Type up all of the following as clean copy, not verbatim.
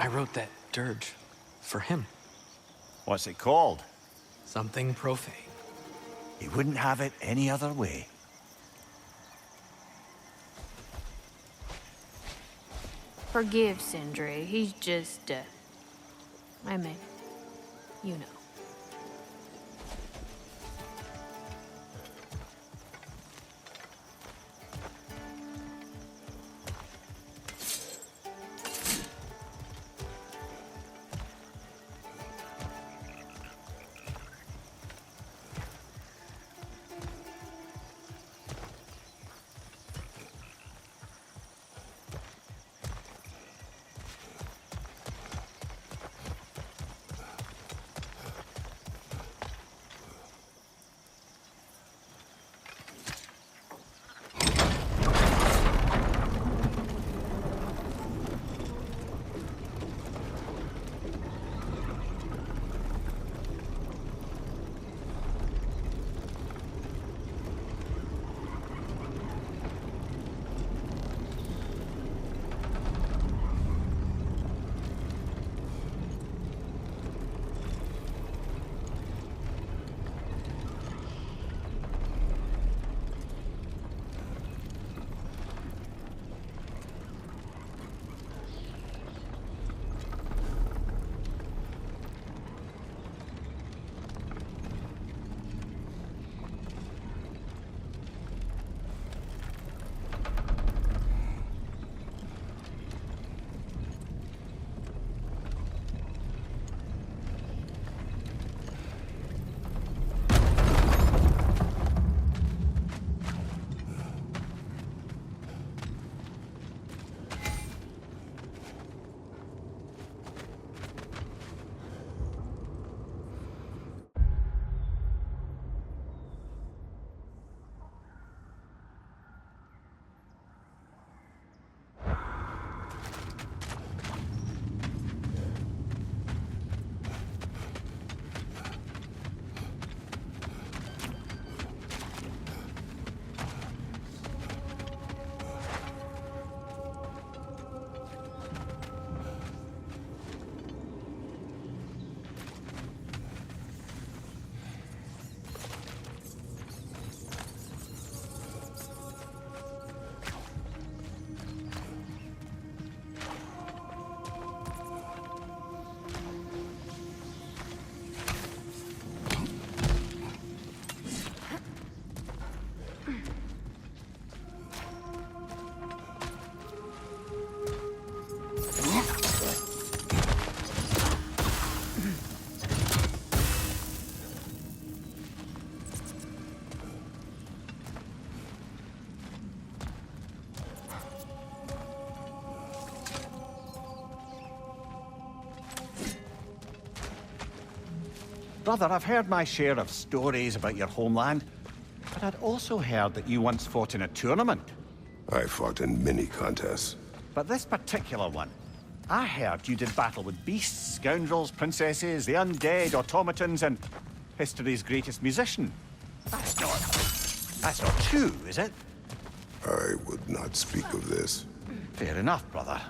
I wrote that dirge for him. What's it called? Something profane. He wouldn't have it any other way. Forgive Sindri. He's just, I mean, you know. Brother, I've heard my share of stories about your homeland, but I'd also heard that you once fought in a tournament. I fought in many contests. But this particular one, I heard you did battle with beasts, scoundrels, princesses, the undead, automatons, and history's greatest musician. That's not true, is it? I would not speak of this. Fair enough, brother.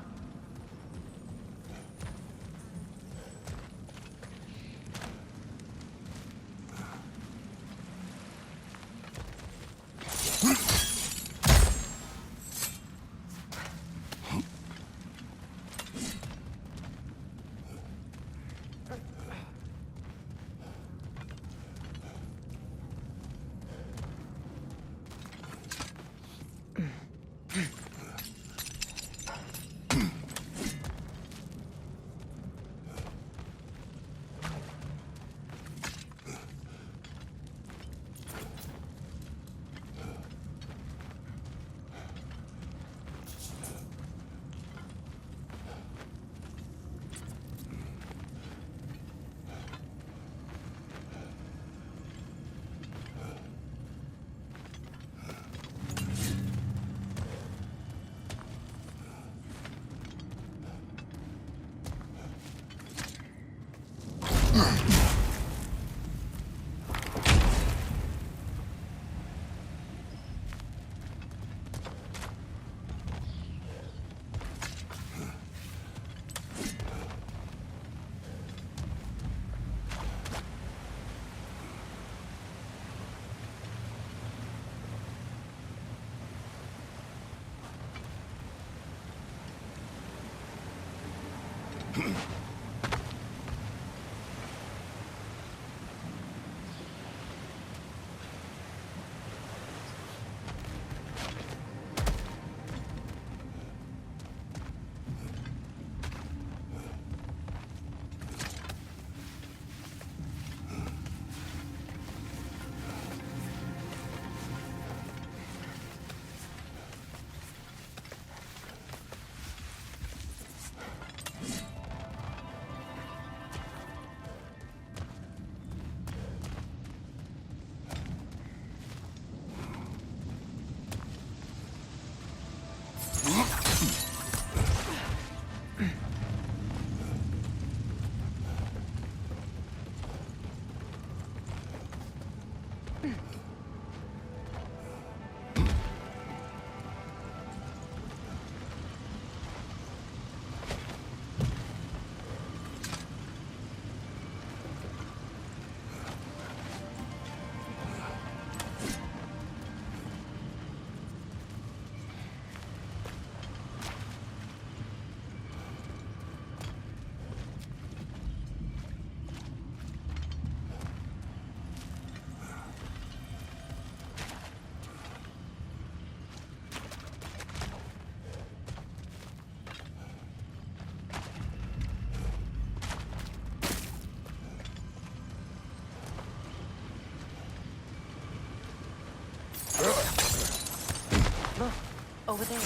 Over there.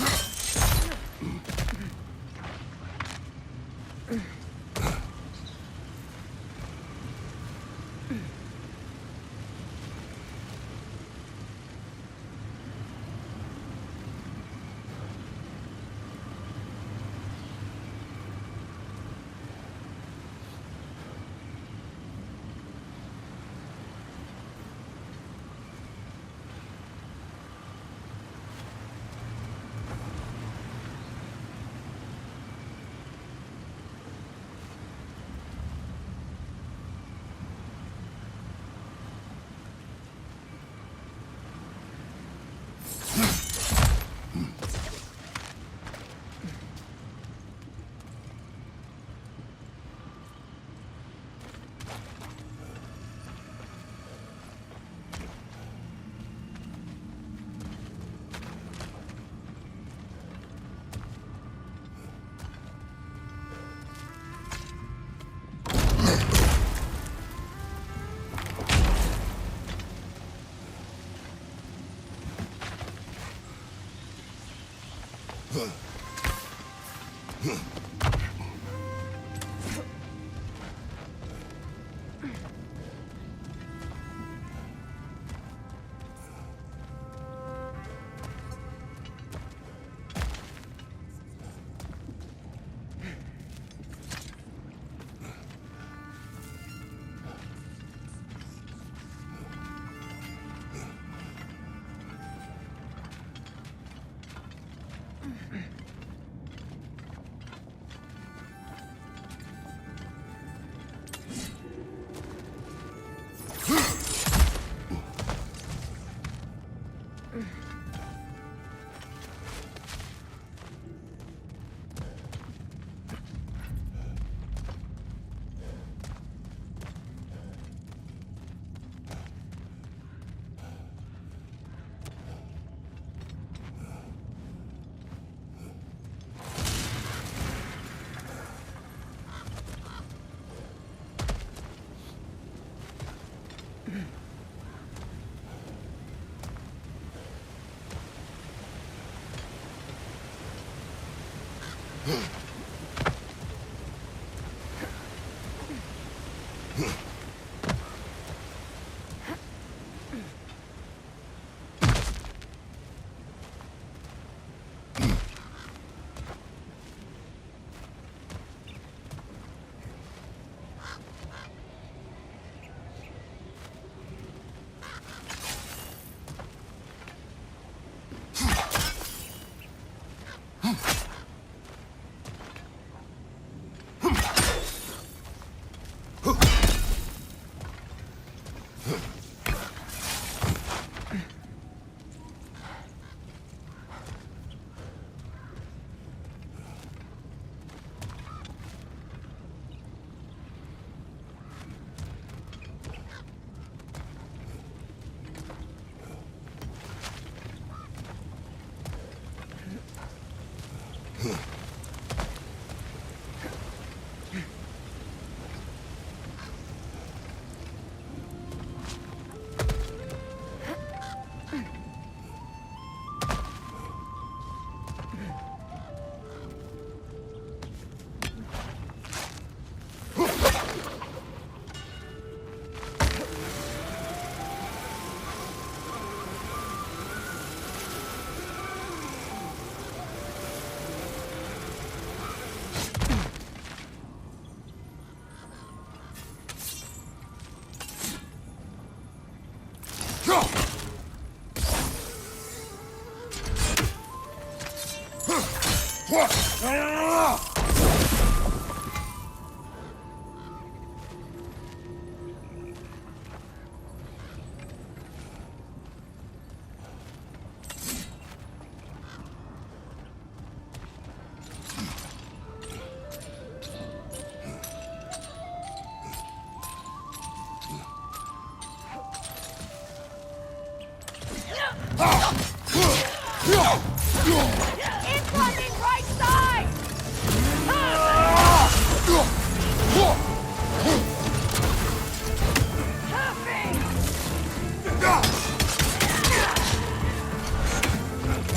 Incoming right side!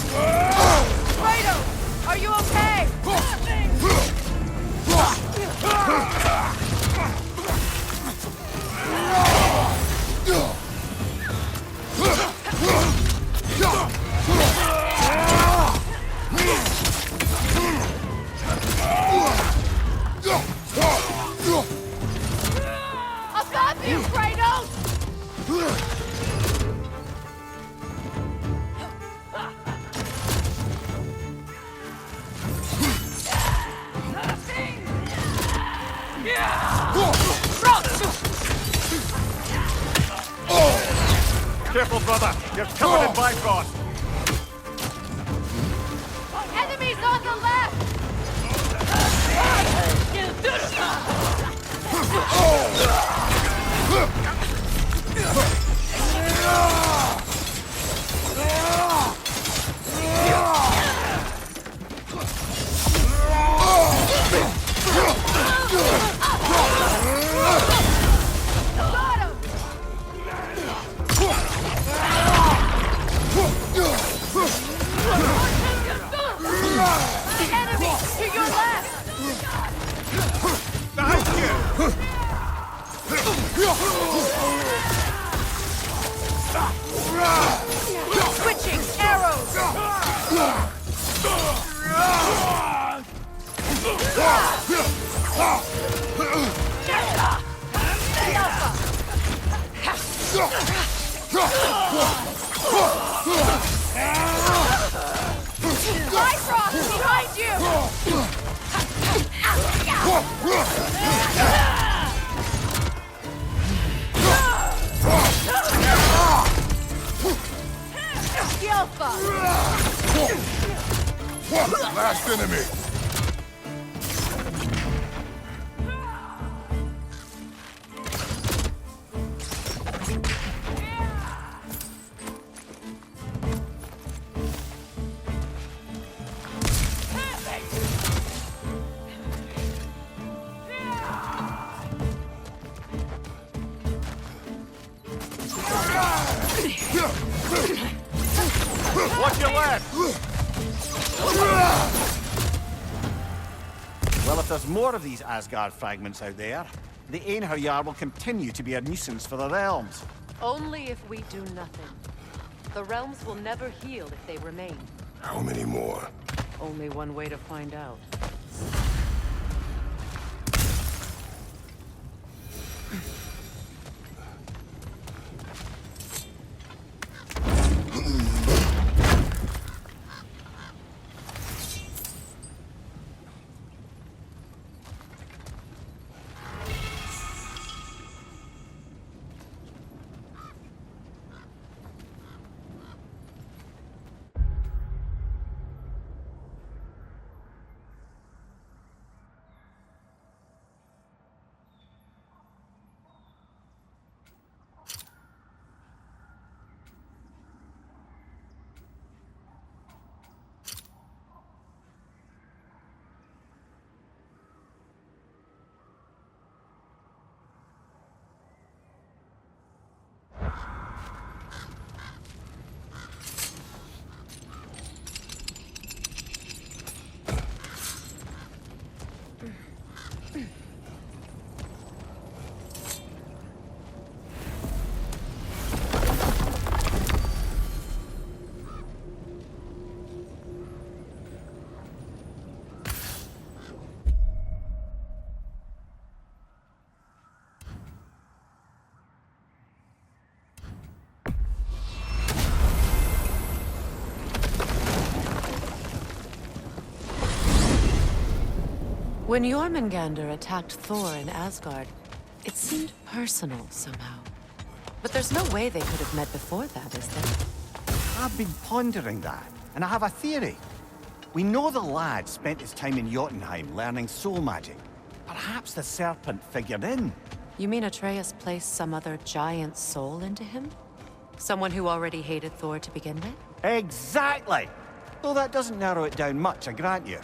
Perfect! Careful, brother! You're covered in Bifrost! Enemies on the left! Enemy to your left! Behind you! Switching arrows! Bifrost behind you! Alpha! Last enemy. Watch your left! Well, if there's more of these Asgard fragments out there, the Einherjar will continue to be a nuisance for the realms. Only if we do nothing. The realms will never heal if they remain. How many more? Only one way to find out. When Jormungandr attacked Thor in Asgard, it seemed personal somehow. But there's no way they could have met before that, is there? I've been pondering that, and I have a theory. We know the lad spent his time in Jotunheim learning soul magic. Perhaps the serpent figured in. You mean Atreus placed some other giant soul into him? Someone who already hated Thor to begin with? Exactly! Though that doesn't narrow it down much, I grant you.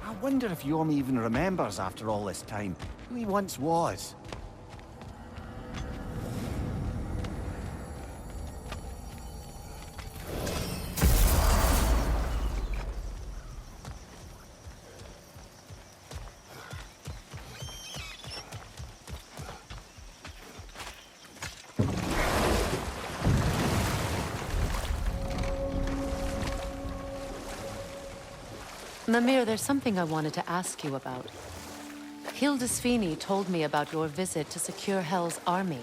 I wonder if Jorm even remembers after all this time who he once was. Mimir, there's something I wanted to ask you about. Hildisvini told me about your visit to secure Hel's army,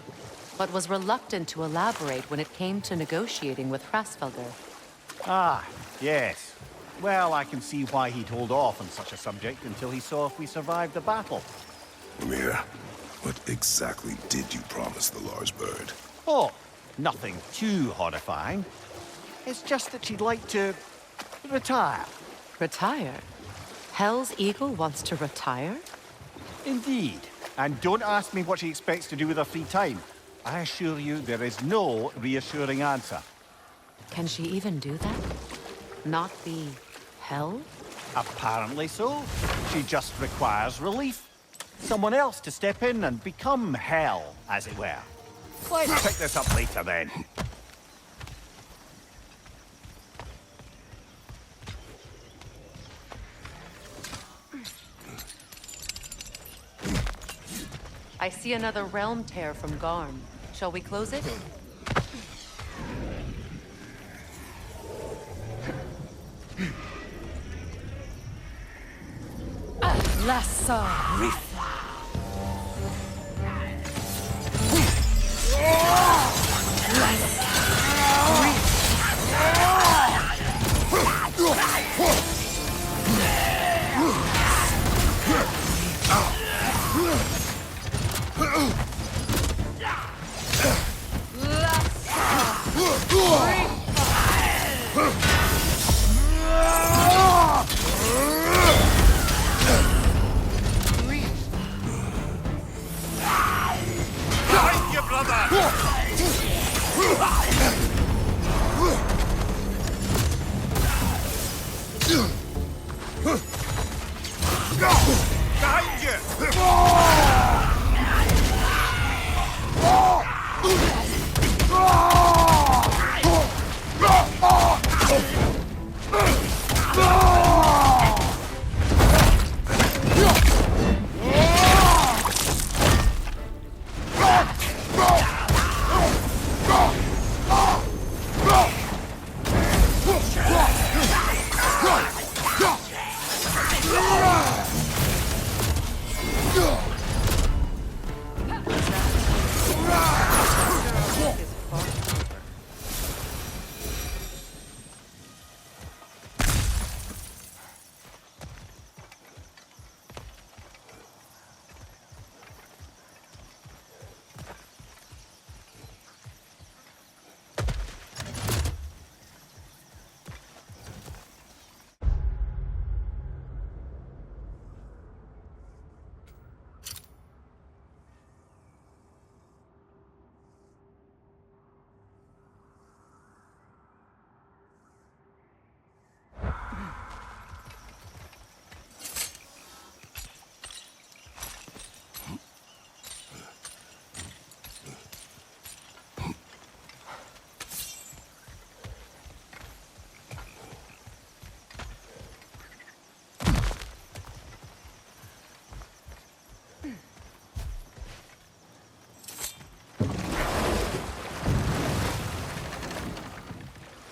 but was reluctant to elaborate when it came to negotiating with Hrasfelder. Ah, yes. Well, I can see why he'd hold off on such a subject until he saw if we survived the battle. Mir, what exactly did you promise the large bird? Oh, Nothing too horrifying. It's just that she'd like to retire. Retire? Hell's Eagle wants to retire? Indeed. And don't ask me what she expects to do with her free time. I assure you there is no reassuring answer. Can she even do that? Not be hell? Apparently so. She just requires relief. Someone else to step in and become hell, as it were. Let's pick this up later then. I see another realm tear from Garm. Shall we close it?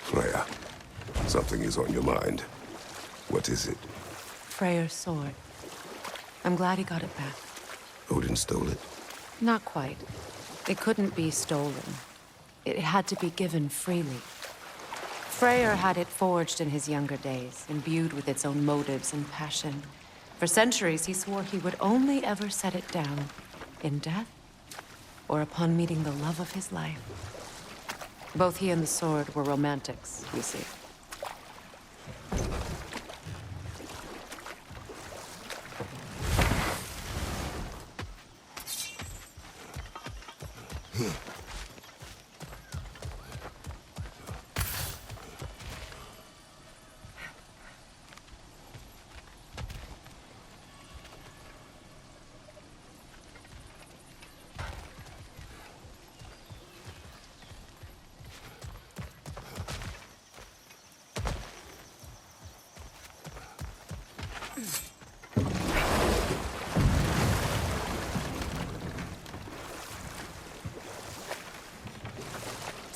Freya, something is on your mind. What is it? Freyr's sword. I'm glad he got it back. Odin stole it? Not quite. It couldn't be stolen. It had to be given freely. Freyr had it forged in his younger days, imbued with its own motives and passion. For centuries, he swore he would only ever set it down in death or upon meeting the love of his life. Both he and the sword were romantics, you see.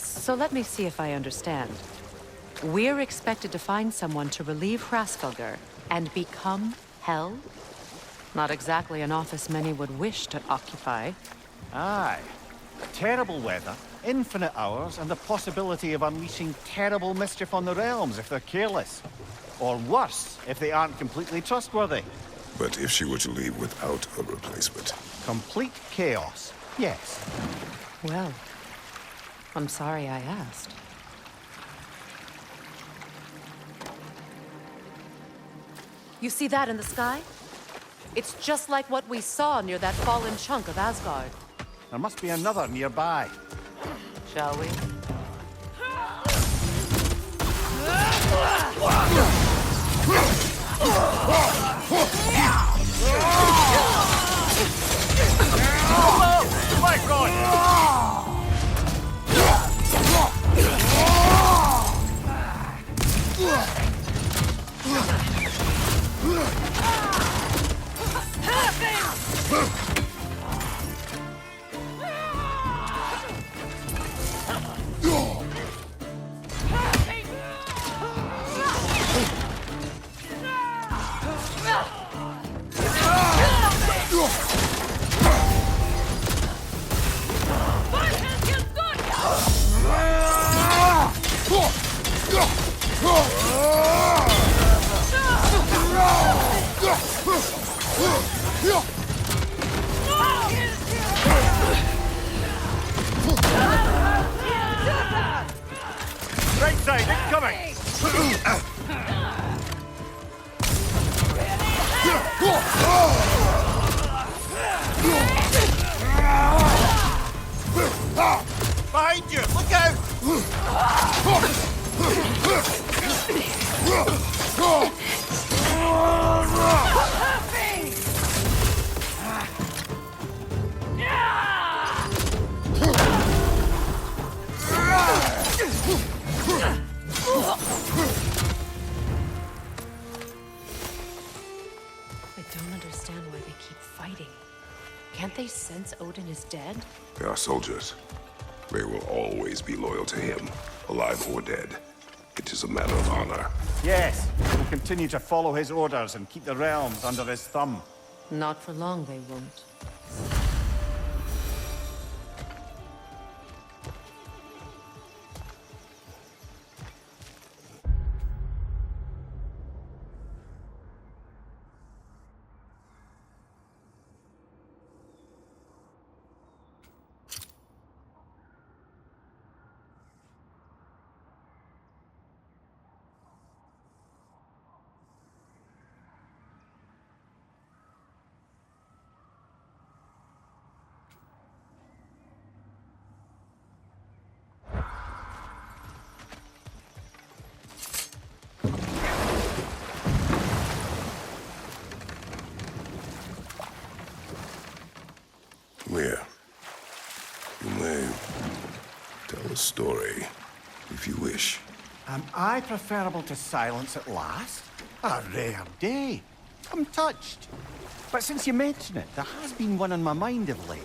So let me see if I understand. We're expected to find someone to relieve Hraesvelgr and become Hell? Not exactly an office many would wish to occupy. Aye. Terrible weather, infinite hours, and the possibility of unleashing terrible mischief on the realms if they're careless. Or worse, if they aren't completely trustworthy. But if she were to leave without a replacement? Complete chaos, yes. Well, I'm sorry I asked. You see that in the sky? It's just like what we saw near that fallen chunk of Asgard. There must be another nearby. Shall we? Oh my God! Right side, incoming! Behind you! Look out! I don't understand why they keep fighting. Can't they sense Odin is dead? They are soldiers. They will always be loyal to him, alive or dead. It is a matter of honor. Yes, we'll continue to follow his orders and keep the realms under his thumb. Not for long, they won't. Here. You may tell a story, if you wish. Am I preferable to silence at last? A rare day. I'm touched. But since you mention it, there has been one on my mind of late.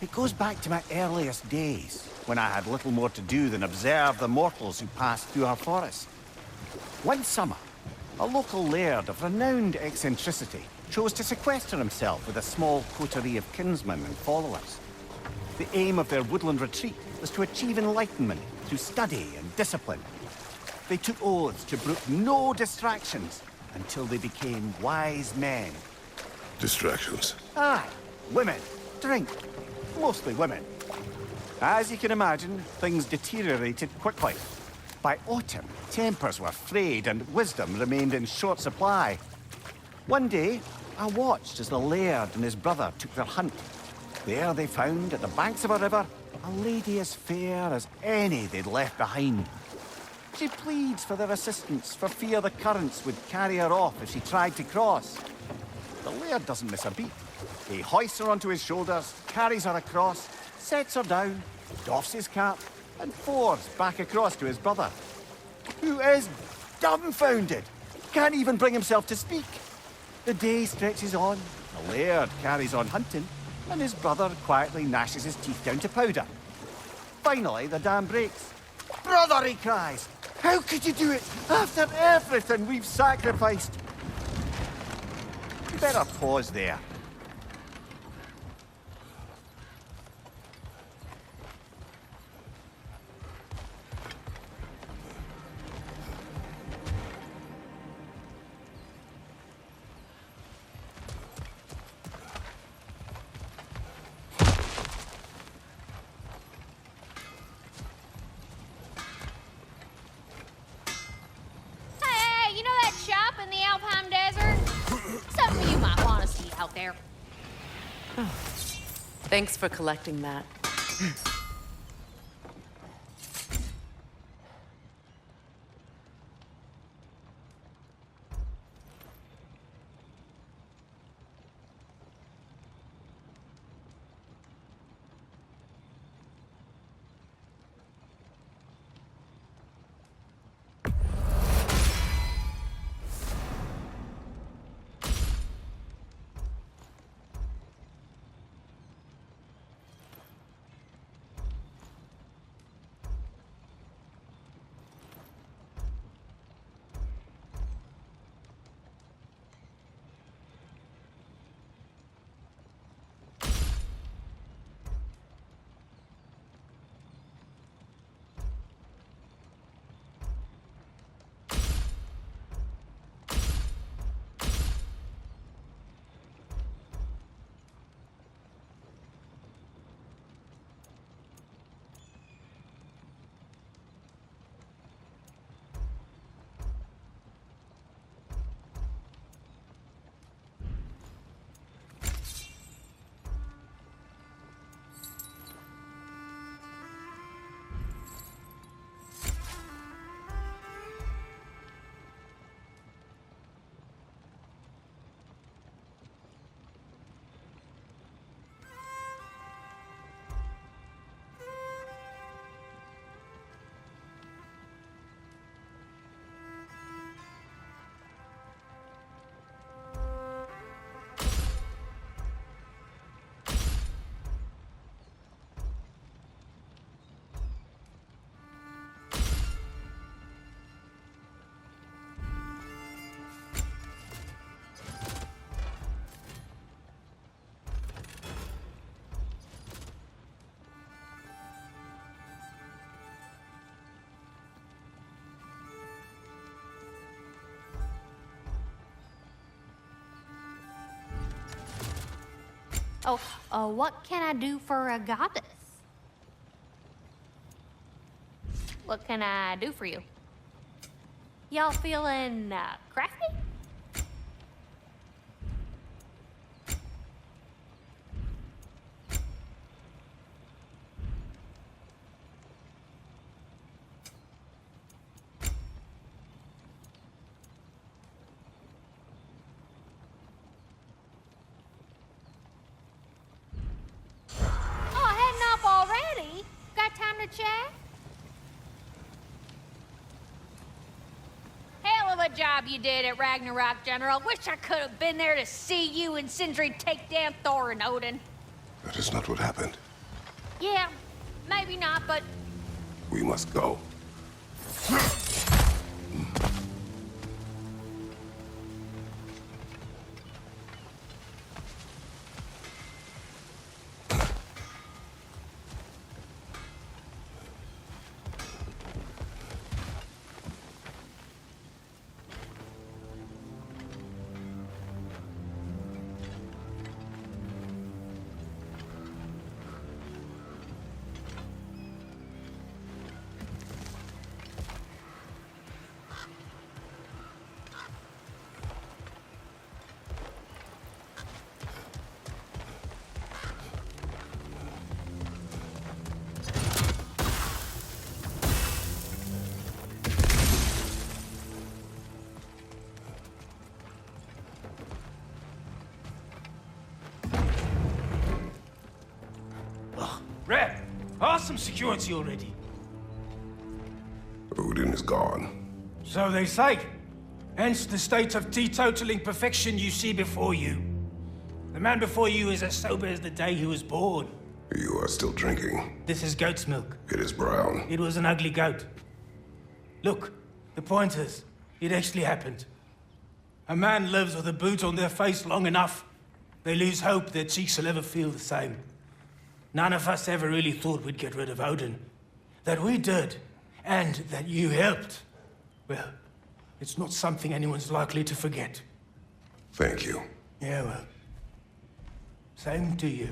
It goes back to my earliest days, when I had little more to do than observe the mortals who passed through our forest. One summer, a local laird of renowned eccentricity chose to sequester himself with a small coterie of kinsmen and followers. The aim of their woodland retreat was to achieve enlightenment through study and discipline. They took oaths to brook no distractions until they became wise men. Distractions. Aye, women, drink, mostly women. As you can imagine, things deteriorated quickly. By autumn, tempers were frayed and wisdom remained in short supply. One day, I watched as the laird and his brother took their hunt. There they found, at the banks of a river, a lady as fair as any they'd left behind. She pleads for their assistance for fear the currents would carry her off if she tried to cross. The laird doesn't miss a beat. He hoists her onto his shoulders, carries her across, sets her down, doffs his cap, and fords back across to his brother, who is dumbfounded, can't even bring himself to speak. The day stretches on, the laird carries on hunting, and his brother quietly gnashes his teeth down to powder. Finally, the dam breaks. "Brother," he cries, "how could you do it after everything we've sacrificed?" Better pause there. out there. Thanks for collecting that. Oh, what can I do for a goddess? What can I do for you? Y'all feeling crafty? Oh, heading off already? Got time to chat? Hell of a job you did at Ragnarok, General. Wish I could have been there to see you and Sindri take down Thor and Odin. That is not what happened. Yeah, maybe not, but We must go. Red, awesome security already. Odin is gone. So they say. Hence the state of teetotaling perfection you see before you. The man before you is as sober as the day he was born. You are still drinking. This is goat's milk. It is brown. It was an ugly goat. Look, the point is, it actually happened. A man lives with a boot on their face long enough, they lose hope their cheeks will ever feel the same. None of us ever really thought we'd get rid of Odin. That we did, and that you helped. Well, it's not something anyone's likely to forget. Thank you. Yeah, well, same to you.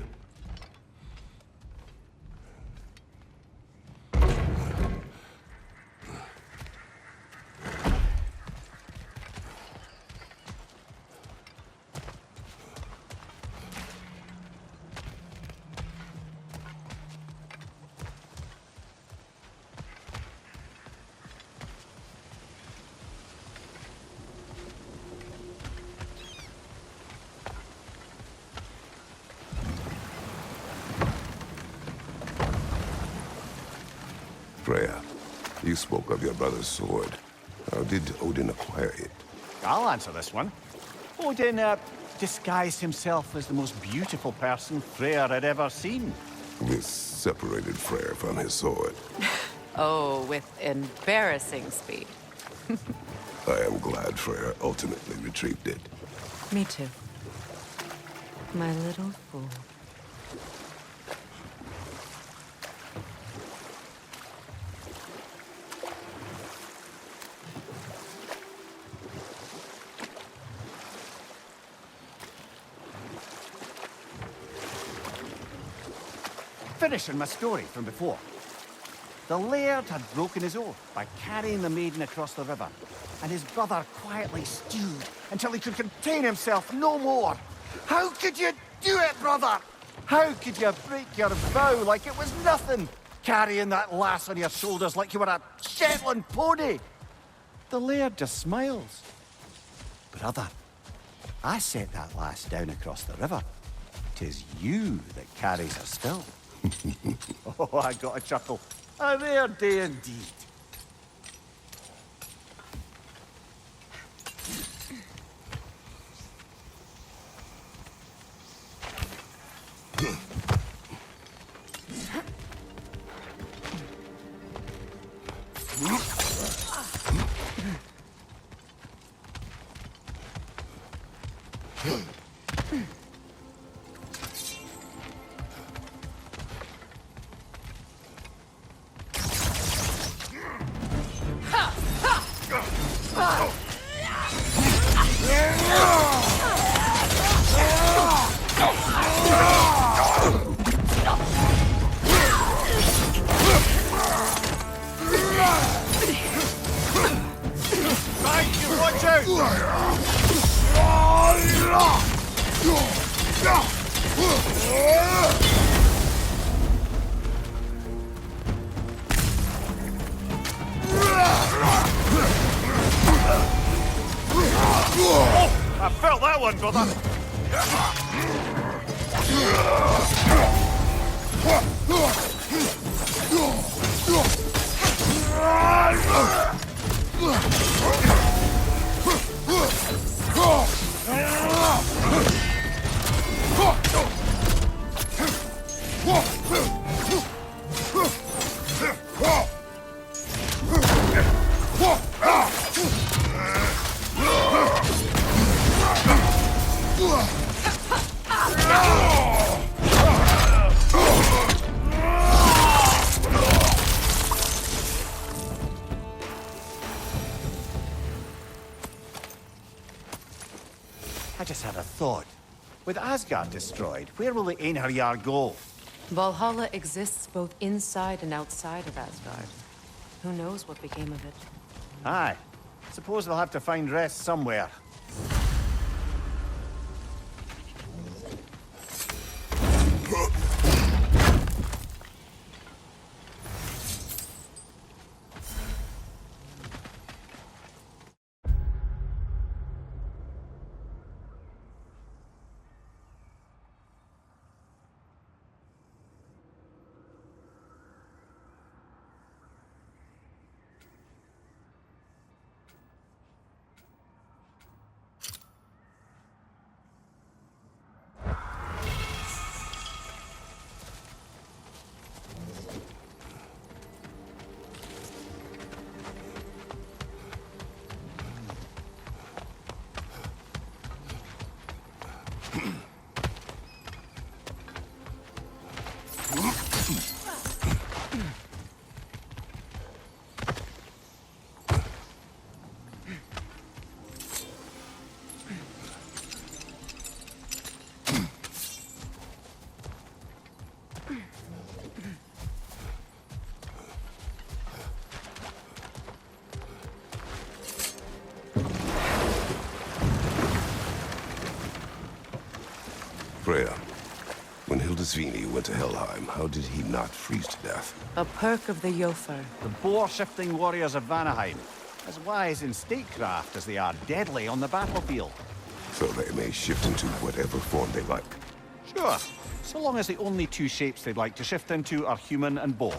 You spoke of your brother's sword. How did Odin acquire it? I'll answer this one. Odin, disguised himself as the most beautiful person Freyr had ever seen. This separated Freyr from his sword. Oh, with embarrassing speed. I am glad Freyr ultimately retrieved it. Me too. My little fool. Finishing my story from before. The laird had broken his oath by carrying the maiden across the river, and his brother quietly stewed until he could contain himself no more. How could you do it, brother? How could you break your vow like it was nothing, carrying that lass on your shoulders like you were a Shetland pony? The laird just smiles. Brother, I set that lass down across the river. 'Tis you that carries her still. Oh, I got a chuckle. A rare day indeed. I felt that one, brother! I just had a thought. With Asgard destroyed, where will the Einherjar go? Valhalla exists both inside and outside of Asgard. Who knows what became of it? Aye. Suppose they'll have to find rest somewhere. Freya, when Hildisvíni went to Helheim, how did he not freeze to death? A perk of the Jofur. The boar-shifting warriors of Vanaheim, as wise in statecraft as they are deadly on the battlefield. So they may shift into whatever form they like. Sure, so long as the only two shapes they'd like to shift into are human and boar.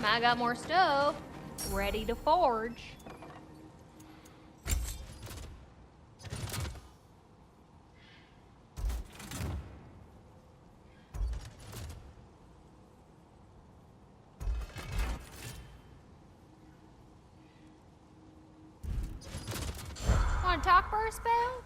I got more stuff ready to forge. Want to talk for a spell?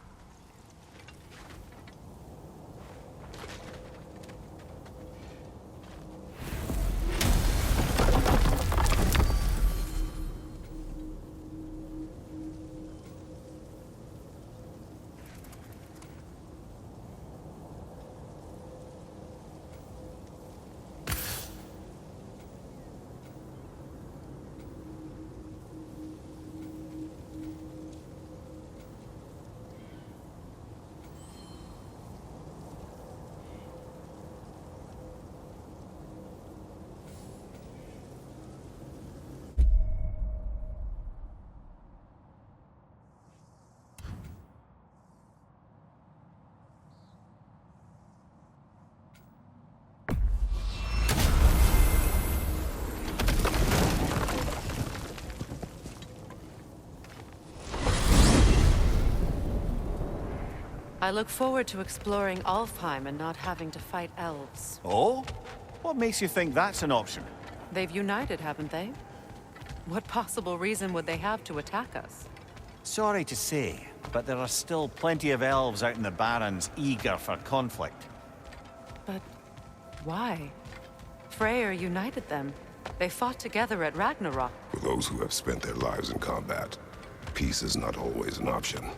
I look forward to exploring Alfheim and not having to fight elves. Oh? What makes you think that's an option? They've united, haven't they? What possible reason would they have to attack us? Sorry to say, but there are still plenty of elves out in the Barrens eager for conflict. But why? Freyr united them. They fought together at Ragnarok. For those who have spent their lives in combat, peace is not always an option.